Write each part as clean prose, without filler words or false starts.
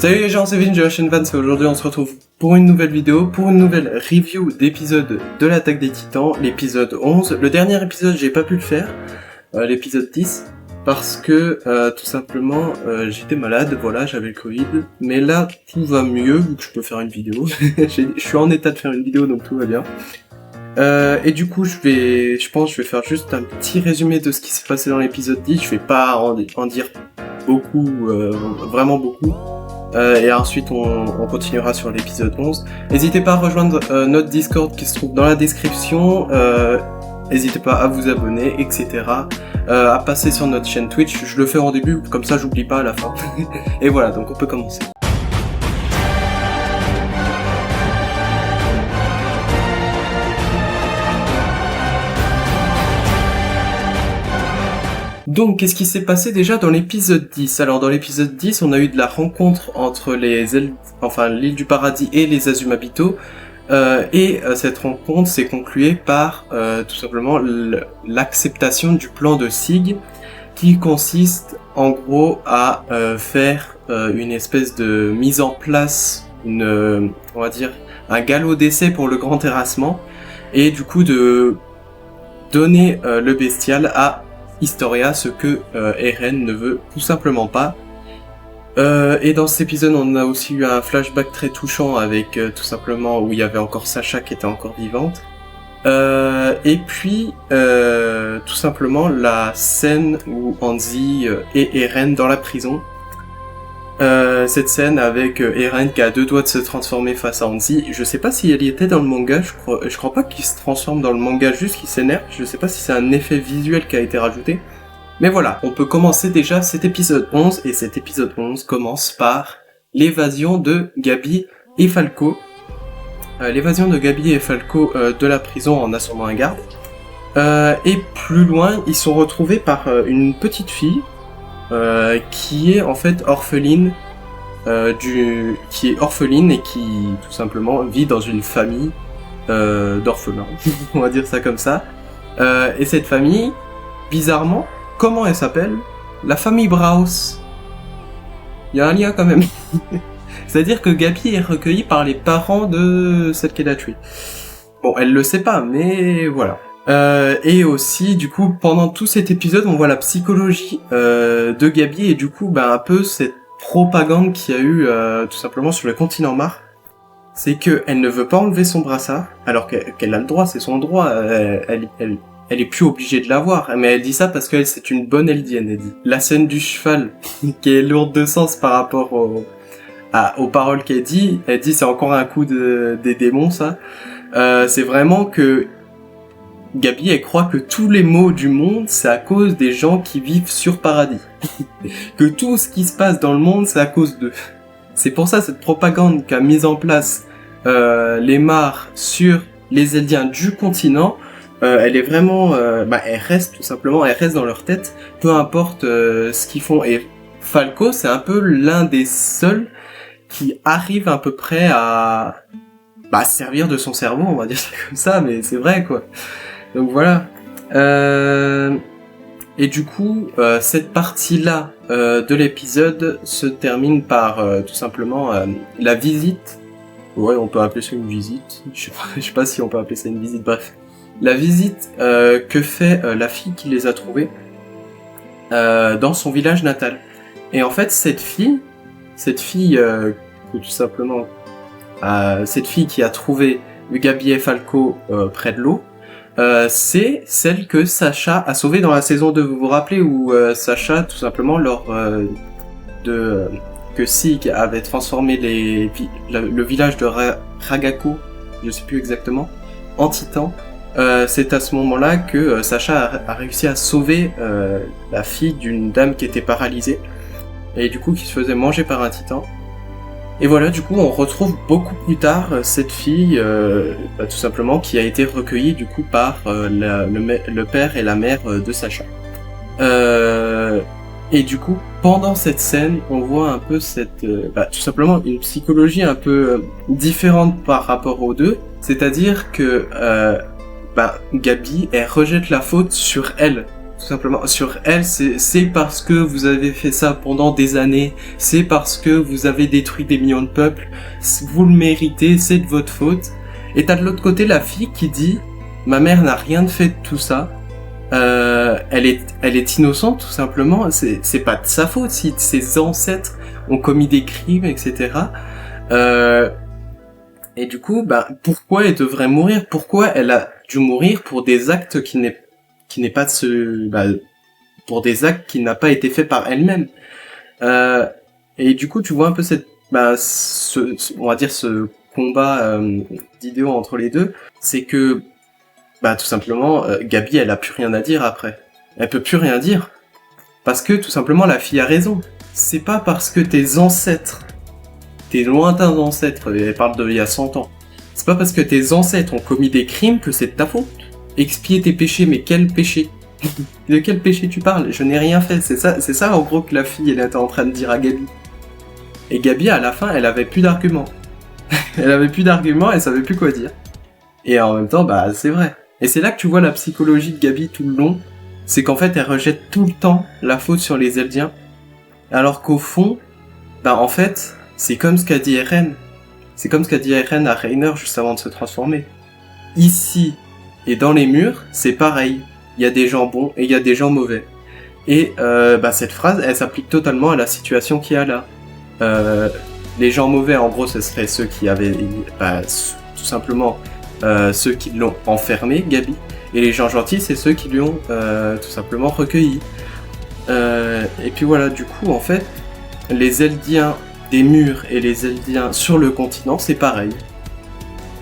Salut les gens, c'est Vin de la chaîne Vans et aujourd'hui on se retrouve pour une nouvelle vidéo, pour une nouvelle review d'épisode de l'Attaque des Titans, l'épisode 11. Le dernier épisode j'ai pas pu le faire, l'épisode 10, parce que tout simplement j'étais malade, voilà, j'avais le Covid. Mais là tout va mieux vu que je peux faire une vidéo, je suis en état de faire une vidéo donc tout va bien. Et du coup je pense que je vais faire juste un petit résumé de ce qui s'est passé dans l'épisode 10, je vais pas en dire beaucoup, vraiment beaucoup. Et ensuite on continuera sur l'épisode 11. N'hésitez pas à rejoindre notre Discord qui se trouve dans la description. N'hésitez pas à vous abonner, etc. À passer sur notre chaîne Twitch. Je le fais en début, comme ça j'oublie pas à la fin. Et voilà, donc on peut commencer. Donc, qu'est-ce qui s'est passé déjà dans l'épisode 10 ? Alors, dans l'épisode 10, on a eu de la rencontre entre l'île du paradis et les Azumabito, et cette rencontre s'est concluée par, tout simplement, l'acceptation du plan de Sig, qui consiste, en gros, à faire une espèce de mise en place, on va dire, un galop d'essai pour le grand terrassement, et du coup de donner le bestial à Historia, ce que Eren ne veut tout simplement pas. Et dans cet épisode, on a aussi eu un flashback très touchant avec tout simplement où il y avait encore Sacha qui était encore vivante. Et puis, tout simplement, la scène où Hanzi et Eren dans la prison. Cette scène avec Eren qui a deux doigts de se transformer face à Hanzi. Je sais pas si elle y était dans le manga, je crois pas qu'il se transforme dans le manga, juste qu'il s'énerve. Je sais pas si c'est un effet visuel qui a été rajouté. Mais voilà, on peut commencer déjà cet épisode 11, et cet épisode 11 commence par l'évasion de Gabi et Falco. L'évasion de Gabi et Falco de la prison en assommant un garde. Et plus loin, ils sont retrouvés par une petite fille qui est en fait orpheline, qui est orpheline et qui tout simplement vit dans une famille d'orphelins, on va dire ça comme ça. Et cette famille, bizarrement, comment elle s'appelle ? La famille Braus. Il y a un lien quand même. C'est-à-dire que Gabi est recueillie par les parents de celle qu'elle a tuée. Bon, elle le sait pas, mais voilà. Et aussi, du coup, pendant tout cet épisode, on voit la psychologie de Gabi et du coup, un peu cette propagande qu'il y a eu tout simplement sur le continent Mar. C'est que elle ne veut pas enlever son brassard, alors qu'elle a le droit, c'est son droit. Elle est plus obligée de l'avoir, mais elle dit ça parce qu'elle c'est une bonne Eldienne. Elle dit la scène du cheval qui est lourde de sens par rapport aux paroles qu'elle dit. Elle dit c'est encore un coup des démons ça. C'est vraiment que Gabi, elle croit que tous les maux du monde, c'est à cause des gens qui vivent sur Paradis. Que tout ce qui se passe dans le monde, c'est à cause d'eux. C'est pour ça, cette propagande qu'a mise en place les Mars sur les Eldiens du continent, elle est vraiment... elle reste tout simplement, elle reste dans leur tête, peu importe ce qu'ils font. Et Falco, c'est un peu l'un des seuls qui arrive à peu près à servir de son cerveau, on va dire ça comme ça, mais c'est vrai quoi. Donc voilà. Et du coup, cette partie-là de l'épisode se termine par tout simplement la visite. Ouais, on peut appeler ça une visite. Je sais pas si on peut appeler ça une visite. Bref, la visite que fait la fille qui les a trouvés dans son village natal. Et en fait, cette fille que tout simplement, cette fille qui a trouvé Gabi et Falco près de l'eau. C'est celle que Sacha a sauvée dans la saison 2. Vous vous rappelez où Sacha, tout simplement, lors que Sig avait transformé le village de Ragako, je sais plus exactement, en titan. C'est à ce moment-là que Sacha a réussi à sauver la fille d'une dame qui était paralysée et du coup qui se faisait manger par un titan. Et voilà, du coup, on retrouve beaucoup plus tard cette fille, tout simplement, qui a été recueillie du coup par le père et la mère de Sacha. Et du coup, pendant cette scène, on voit un peu tout simplement une psychologie un peu différente par rapport aux deux. C'est-à-dire que Gabi, elle rejette la faute sur elle, tout tout simplement. Sur elle, c'est parce que vous avez fait ça pendant des années, c'est parce que vous avez détruit des millions de peuples, vous le méritez, c'est de votre faute. Et t'as de l'autre côté la fille qui dit, ma mère n'a rien fait de tout ça, elle est innocente tout simplement, c'est pas de sa faute si ses ancêtres ont commis des crimes, etc. Et du coup, pourquoi elle devrait mourir? Pourquoi elle a dû mourir pour des actes qui n'est pas pour des actes qui n'a pas été fait par elle-même. Et du coup, tu vois un peu on va dire ce combat d'idéaux entre les deux, c'est que tout simplement Gabi, elle a plus rien à dire après. Elle peut plus rien dire parce que tout simplement la fille a raison. C'est pas parce que tes ancêtres, tes lointains ancêtres, elle parle de il y a 100 ans. C'est pas parce que tes ancêtres ont commis des crimes que c'est de ta faute. Expier tes péchés, mais quel péché? De quel péché tu parles? Je n'ai rien fait. C'est ça en gros que la fille elle était en train de dire à Gabi. Et Gabi à la fin elle avait plus d'arguments. Elle savait plus quoi dire. Et en même temps c'est vrai. Et c'est là que tu vois la psychologie de Gabi tout le long. C'est qu'en fait elle rejette tout le temps la faute sur les Eldiens. Alors qu'au fond, en fait, c'est comme ce qu'a dit Eren. C'est comme ce qu'a dit Eren à Reiner juste avant de se transformer. Ici et dans les murs, c'est pareil. Il y a des gens bons et il y a des gens mauvais. Et cette phrase, elle s'applique totalement à la situation qu'il y a là. Les gens mauvais, en gros, ce seraient ceux qui avaient, tout simplement, ceux qui l'ont enfermé, Gabi. Et les gens gentils, c'est ceux qui lui ont tout simplement recueilli. Et puis voilà, du coup, en fait, les Eldiens des murs et les Eldiens sur le continent, c'est pareil.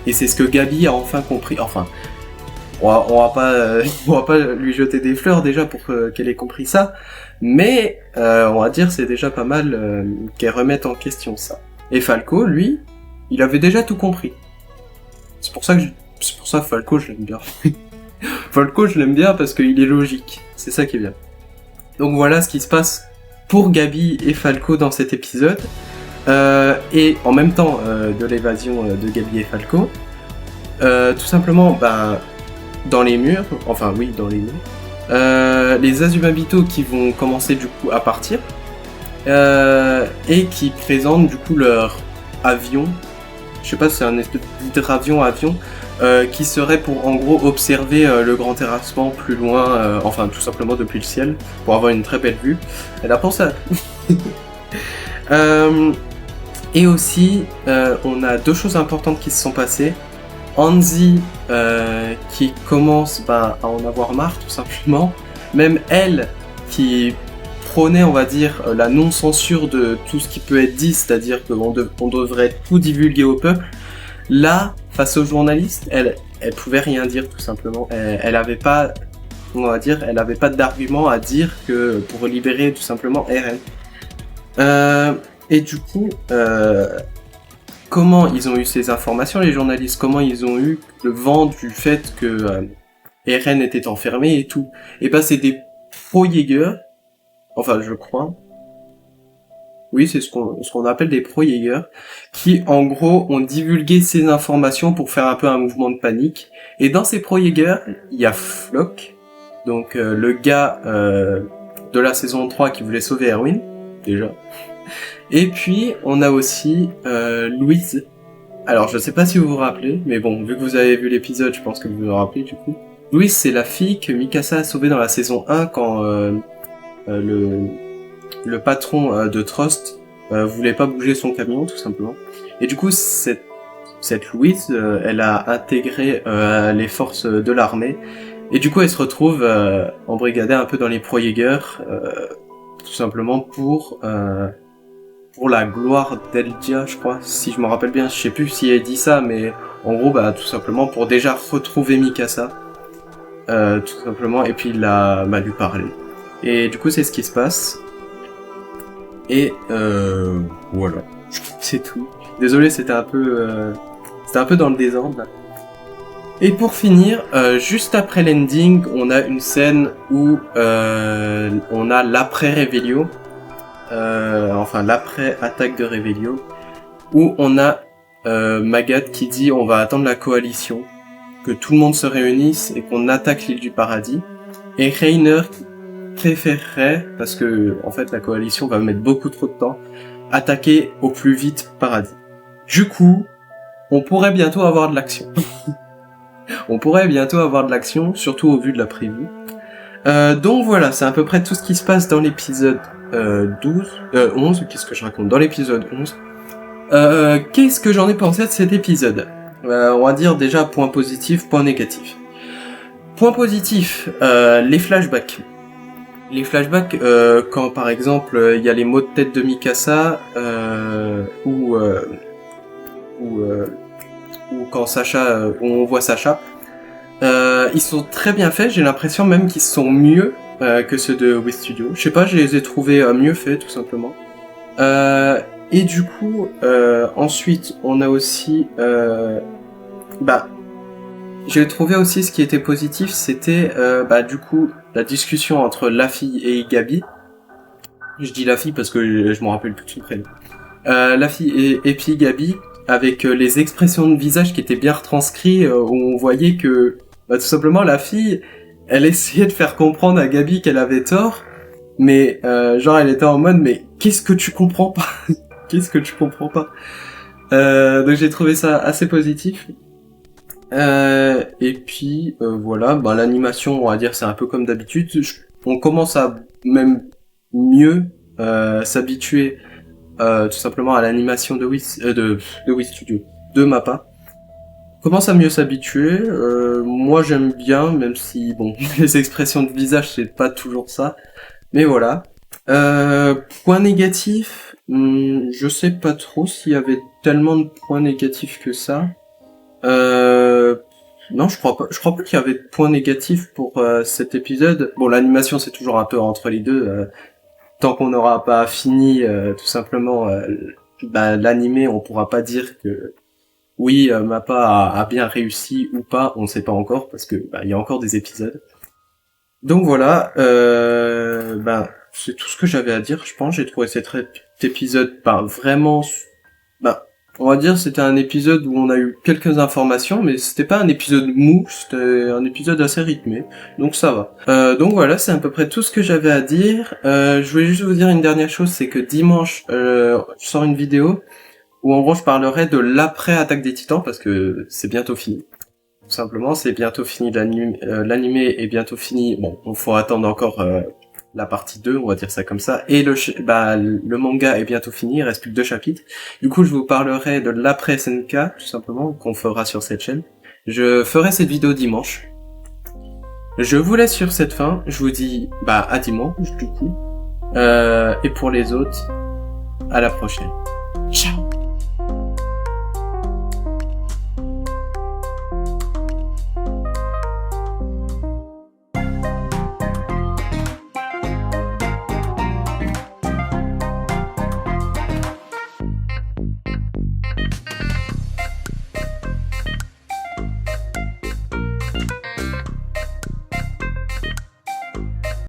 Et c'est ce que Gabi a enfin compris. Enfin, on va pas lui jeter des fleurs déjà pour qu'elle ait compris ça, mais on va dire c'est déjà pas mal qu'elle remette en question ça. Et Falco, lui, il avait déjà tout compris. C'est pour ça Falco, je l'aime bien. Falco, je l'aime bien parce qu'il est logique. C'est ça qui est bien. Donc voilà ce qui se passe pour Gabi et Falco dans cet épisode. Et en même temps de l'évasion de Gabi et Falco, tout simplement, dans les murs, les Azumabito qui vont commencer du coup à partir, et qui présentent du coup leur avion, je sais pas si c'est un espèce d'hydravion qui serait pour en gros observer le grand terrassement plus loin, tout simplement depuis le ciel, pour avoir une très belle vue. Elle a pensé à... Et aussi, on a deux choses importantes qui se sont passées. Hanzi qui commence à en avoir marre tout simplement. Même elle qui prônait, on va dire, la non-censure de tout ce qui peut être dit, c'est-à-dire qu'on devrait tout divulguer au peuple. Là, face aux journalistes, elle pouvait rien dire tout simplement. Elle avait pas, on va dire, elle avait pas d'argument à dire que pour libérer tout simplement Eren. Et du coup, comment ils ont eu ces informations, les journalistes? Comment ils ont eu le vent du fait que Eren était enfermé et tout? Et c'est des pro-Jäger, je crois. Oui, c'est ce qu'on appelle des pro-Jäger, qui en gros ont divulgué ces informations pour faire un peu un mouvement de panique. Et dans ces pro-Jäger, il y a Floch, donc le gars de la saison 3 qui voulait sauver Erwin, déjà. Et puis, on a aussi Louise. Alors, je sais pas si vous vous rappelez, mais bon, vu que vous avez vu l'épisode, je pense que vous vous rappelez du coup. Louise, c'est la fille que Mikasa a sauvée dans la saison 1 quand le patron de Trust voulait pas bouger son camion, tout simplement. Et du coup, cette Louise, elle a intégré les forces de l'armée. Et du coup, elle se retrouve embrigadée un peu dans les pro-Jäger, tout simplement pour la gloire d'Eldia, je crois, si je me rappelle bien. Je sais plus si elle dit ça, mais en gros, tout simplement pour déjà retrouver Mikasa, tout simplement, et puis lui parler. Et du coup, c'est ce qui se passe. Et voilà, c'est tout. Désolé, c'était un peu dans le désordre là. Et pour finir, juste après l'ending, on a une scène où on a l'après-Revelio, l'après-attaque de Revelio, où on a Magat qui dit on va attendre la coalition, que tout le monde se réunisse et qu'on attaque l'île du paradis. Et Reiner préférerais, parce que en fait la coalition va mettre beaucoup trop de temps, attaquer au plus vite Paradis. Du coup, on pourrait bientôt avoir de l'action. On pourrait bientôt avoir de l'action, surtout au vu de la preview. Donc voilà, c'est à peu près tout ce qui se passe dans l'épisode 11, qu'est-ce que je raconte dans l'épisode 11. Qu'est-ce que j'en ai pensé de cet épisode? On va dire déjà point positif, point négatif. Point positif, les flashbacks. Les flashbacks, quand par exemple il y a les mots de tête de Mikasa, ou quand Sacha, où on voit Sacha, ils sont très bien faits. J'ai l'impression même qu'ils sont mieux que ceux de Wii Studio. Je sais pas, je les ai trouvés mieux faits tout simplement. Et du coup, ensuite, on a aussi, j'ai trouvé aussi ce qui était positif, c'était du coup la discussion entre Laffy et Gabi. Je dis Laffy parce que je me rappelle plus de son prénom. Laffy et puis Gabi, avec les expressions de visage qui étaient bien retranscrites, où on voyait que tout simplement la fille, elle essayait de faire comprendre à Gabi qu'elle avait tort, mais genre elle était en mode mais qu'est-ce que tu comprends pas? Qu'est-ce que tu comprends pas? Donc j'ai trouvé ça assez positif. Et puis voilà, l'animation, on va dire c'est un peu comme d'habitude. On commence à même mieux s'habituer tout simplement à l'animation de Wii Studio, de Mappa. On commence à mieux s'habituer. Moi j'aime bien, même si bon les expressions de visage c'est pas toujours ça. Mais voilà. Point négatif, je sais pas trop s'il y avait tellement de points négatifs que ça. Non, je crois pas qu'il y avait de points négatifs pour cet épisode. Bon, l'animation c'est toujours un peu entre les deux. Tant qu'on n'aura pas fini tout simplement l'animé, on pourra pas dire que oui, Mappa a bien réussi ou pas, on sait pas encore parce que il y a encore des épisodes. Donc voilà, c'est tout ce que j'avais à dire, je pense. J'ai trouvé cet épisode vraiment, on va dire c'était un épisode où on a eu quelques informations, mais c'était pas un épisode mou, c'était un épisode assez rythmé, donc ça va. Donc voilà, c'est à peu près tout ce que j'avais à dire. Je voulais juste vous dire une dernière chose, c'est que dimanche, je sors une vidéo où en gros je parlerai de l'après Attaque des Titans, parce que c'est bientôt fini. Tout simplement, c'est bientôt fini, l'animé est bientôt fini. Bon, il faut attendre encore la partie 2, on va dire ça comme ça. Et le manga est bientôt fini, il reste plus que 2 chapitres. Du coup, je vous parlerai de l'après SNK, tout simplement, qu'on fera sur cette chaîne. Je ferai cette vidéo dimanche. Je vous laisse sur cette fin. Je vous dis à dimanche, du coup. Et pour les autres, à la prochaine.